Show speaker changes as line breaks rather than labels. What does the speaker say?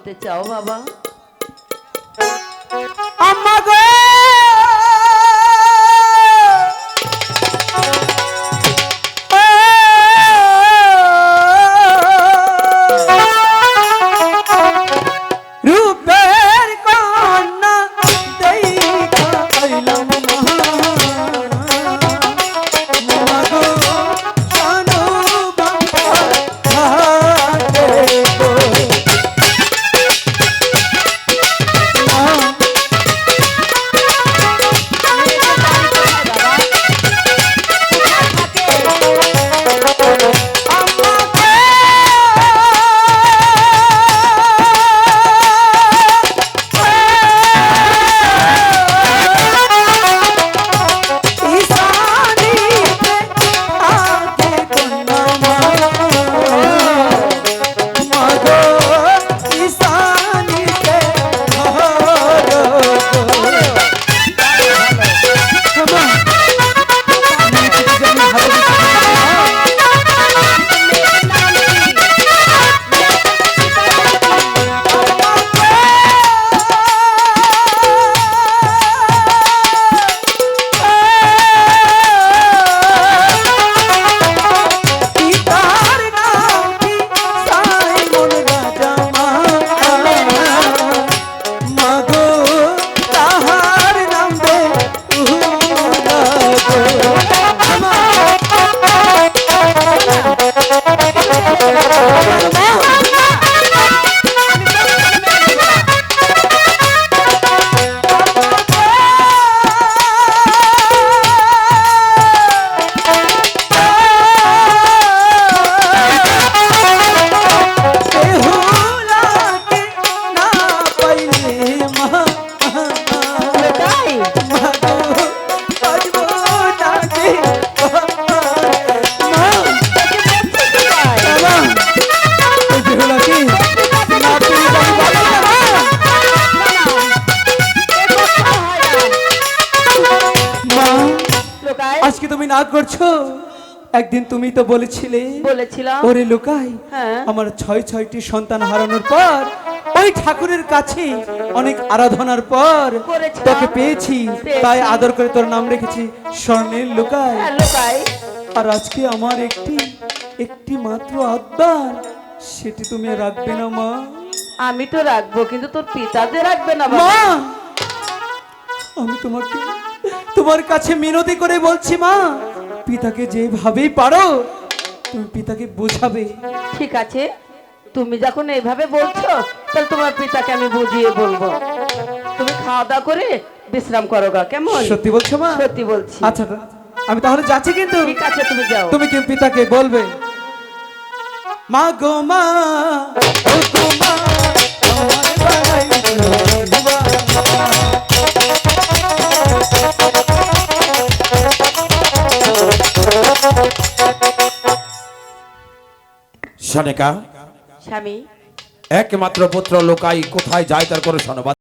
বলতে চাও বাবা?
আম্মা গো রূপের কন্যা দেইখা আইলাম মা গো জানো বাবা ঘাটে গো আজকে তুমি না করছো, একদিন তুমি তো
বলেছিলাম
ওরে লুকাই
হ্যাঁ।
আমার ছয়টি সন্তান হারানোর পর ওই ঠাকুরের কাছে অনেক আরাধনার পর
করেছিলাম।
তোকে পেয়েছি, তাই আদর করে তোর নাম রেখেছি স্বর্ণের লুকাই।
হ্যাঁ, লুকাই।
আর আজকে আমার একটি মাত্র আবদার, সেটি তুমি আর রাখবে না মা?
আমি তো রাখবো, কিন্তু তোর পিতা যে রাখবে না বাবা।
মা আমি তোমার কাছে মিনতি করে বলছি মা, পিতাকে যেভাবেই পারো তুমি পিতাকে বোঝাবে।
ঠিক আছে, তুমি যখন এইভাবে বলছো তাহলে তোমার পিতাকে আমি বুঝিয়ে বলবো। তুমি খাওয়া দাওয়া করে বিশ্রাম করো গা, কেমন?
সত্যি বলছো মা?
সত্যি বলছি।
আচ্ছা আমি তাহলে যাচ্ছি, কিন্তু
ঠিক আছে, তুমি যাও।
তুমি কি পিতাকে বলবে মা গো মা ও গো মা আমার
সনেকা
স্বামী,
একমাত্র পুত্র লোকাই কোথায় যায় তার কোনো সংবাদ